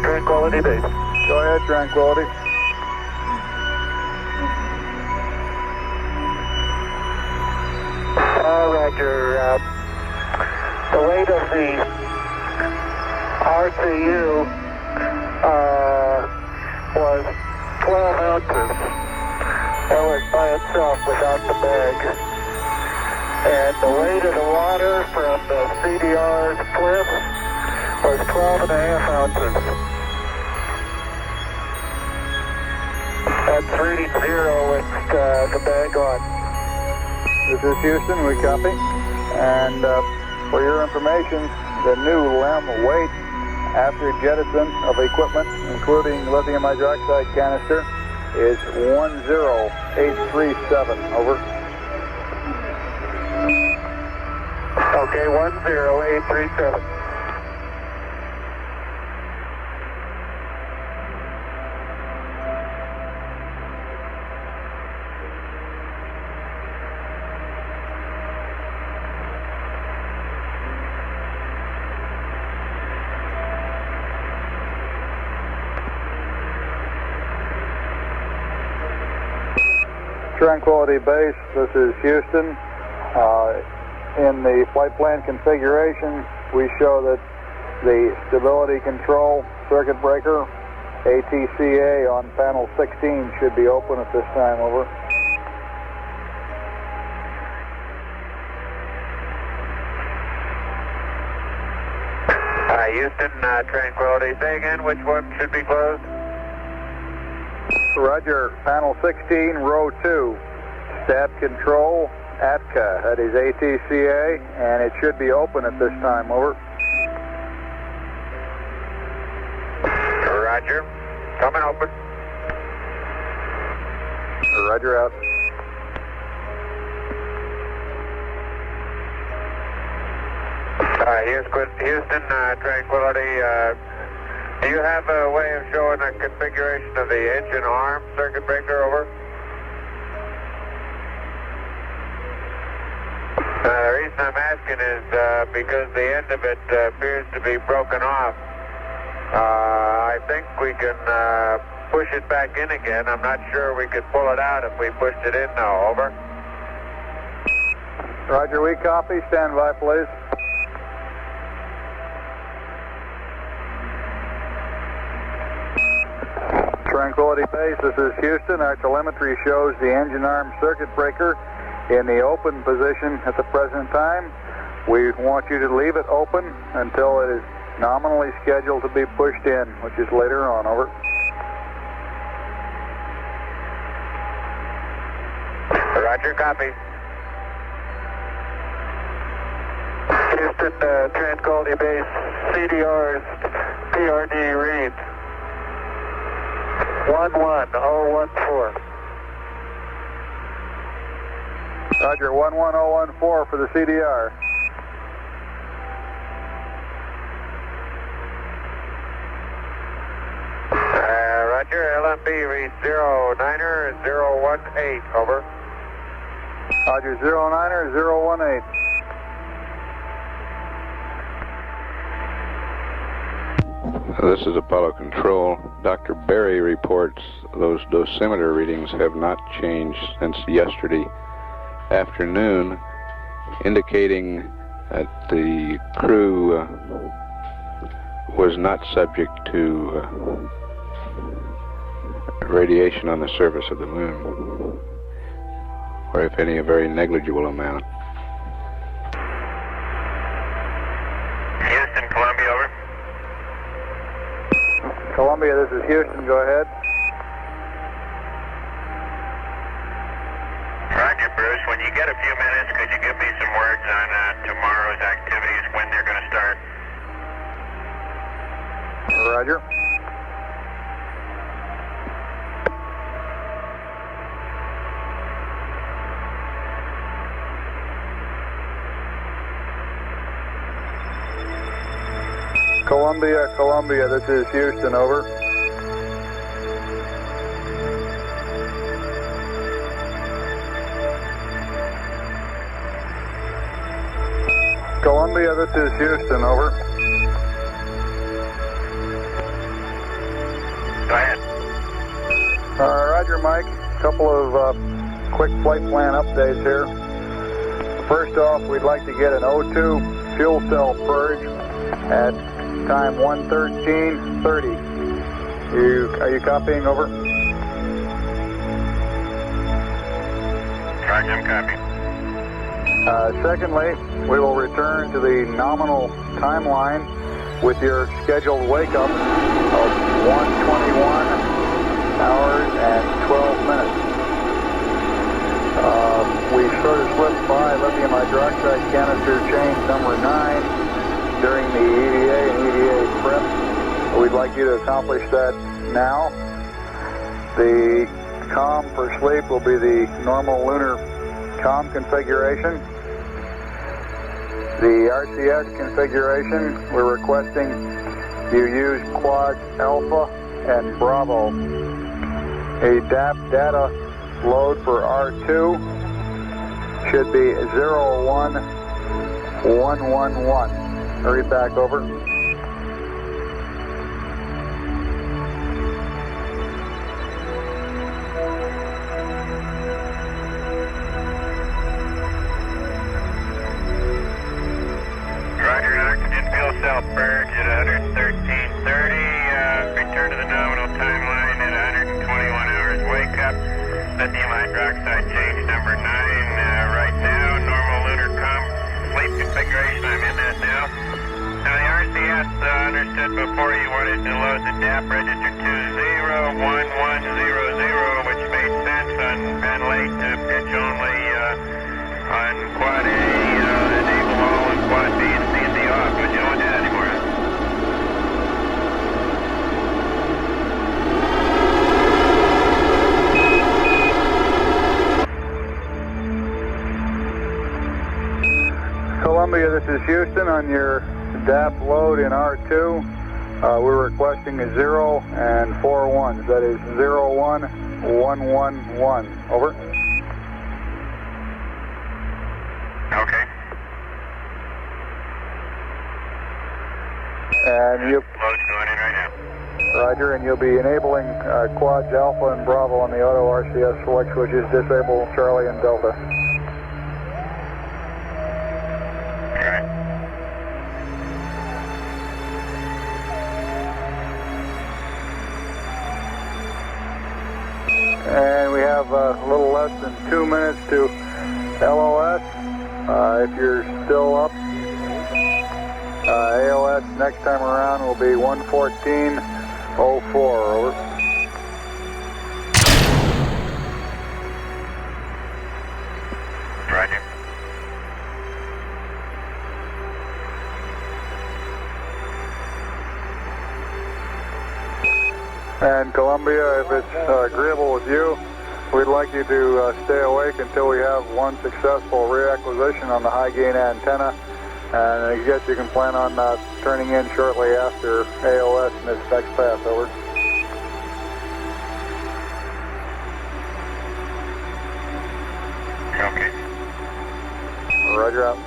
Tranquility Base. Go ahead, Tranquility. Roger. The weight of the RCU was 12 ounces. That was by itself without the bag. And the weight of the water from the CDR's cliff was 12.5 ounces. That's reading 0 with the bag on. This is Houston, we copy. And for your information, the new LEM weight after jettison of equipment, including lithium hydroxide canister, is 10837, over. Okay, 10837. Tranquility Base, this is Houston. In the flight plan configuration, we show that the stability control circuit breaker, ATCA, on panel 16 should be open at this time, over. Houston, Tranquility. Say again, which one should be closed? Roger, panel 16, row 2, stab control, ATCA, that is ATCA, and it should be open at this time, over. Roger, coming open. Roger, out. Houston, Tranquility, Do you have a way of showing a configuration of the engine arm circuit breaker, over? The reason I'm asking is because the end of it appears to be broken off. I think we can push it back in again. I'm not sure we could pull it out if we pushed it in now, over. Roger, we copy. Stand by, please. Tranquility Base, this is Houston. Our telemetry shows the engine arm circuit breaker in the open position at the present time. We want you to leave it open until it is nominally scheduled to be pushed in, which is later on, over. Roger, copy. Houston, Tranquility Base, CDR's PRD reads 11014. Roger, 11014 for the CDR. Roger, LMB reads 09er018, over. Roger, 09er018. This is Apollo Control. Dr. Berry reports those dosimeter readings have not changed since yesterday afternoon, indicating that the crew was not subject to radiation on the surface of the moon, or if any, a very negligible amount. Houston, Columbia, over. Columbia, this is Houston. Go ahead. Roger, Bruce. When you get a few minutes, could you give me some words on tomorrow's activities, when they're going to start? Roger. Columbia, this is Houston, over. Columbia, this is Houston, over. Go ahead. Roger, Mike. A couple of quick flight plan updates here. First off, we'd like to get an O2 fuel cell purge at time 1:13:30. Are you copying, over? Roger, I'm copying. Secondly, we will return to the nominal timeline with your scheduled wake-up of 1:21 hours and 12 minutes. We sort of slipped by lithium hydroxide canister change number 9 during the EVA and EVA prep. We'd like you to accomplish that now. The COM for sleep will be the normal lunar COM configuration. The RCS configuration, we're requesting you use quad Alpha and Bravo. A DAP data load for R2 should be 01111. Hurry back, over. Roger, oxygen fuel cell purge at 113:30. Return to the nominal timeline at 121 hours wake up. Lithium hydroxide change number 9 right now. Normal lunar sleep configuration, I'm in that now. Now the RCS understood before you wanted to load the DAP register 201100, which made sense on ventilate to pitch only on quad A, enable all on quad B and C and D off, but you don't want that anymore. Columbia, this is Houston on your DAP load in R2. We're requesting a 0 and 4 1s. That is 01111. Over. Okay. And you, Load's going in right now. Roger, and you'll be enabling quads Alpha and Bravo on the auto RCS select switches. Disable Charlie and Delta. Okay. And we have a little less than 2 minutes to LOS. If you're still up, AOS next time around will be 1:14:04. Over. Roger. And Columbia, if it's agreeable with you, we'd like you to stay awake until we have one successful reacquisition on the high gain antenna. And I guess you can plan on turning in shortly after AOS and this next pass. Over. Okay. Roger out.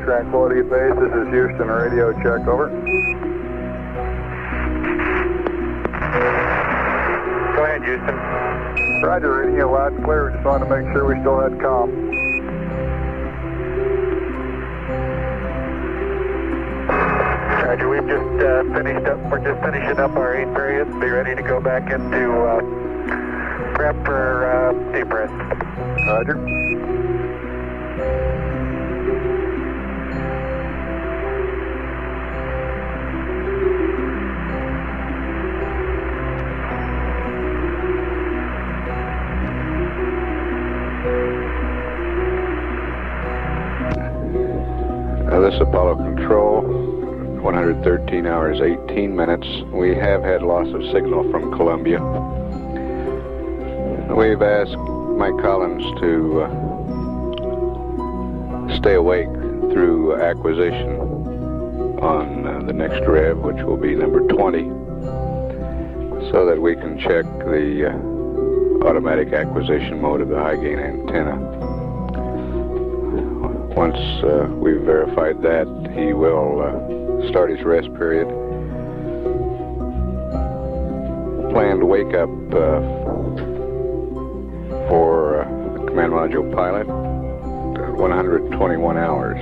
Tranquility Base, this is Houston, radio check, over. Go ahead, Houston. Roger, reading you loud and clear, just wanted to make sure we still had comm. Roger, we've just finished up, we're just finishing up our 8 period, be ready to go back into prep for deep breath. Roger. This Apollo Control, 113 hours, 18 minutes. We have had loss of signal from Columbia. We've asked Mike Collins to stay awake through acquisition on the next rev, which will be number 20, so that we can check the automatic acquisition mode of the high gain antenna. Once we've verified that, he will start his rest period. Planned wake up for the command module pilot at 121 hours.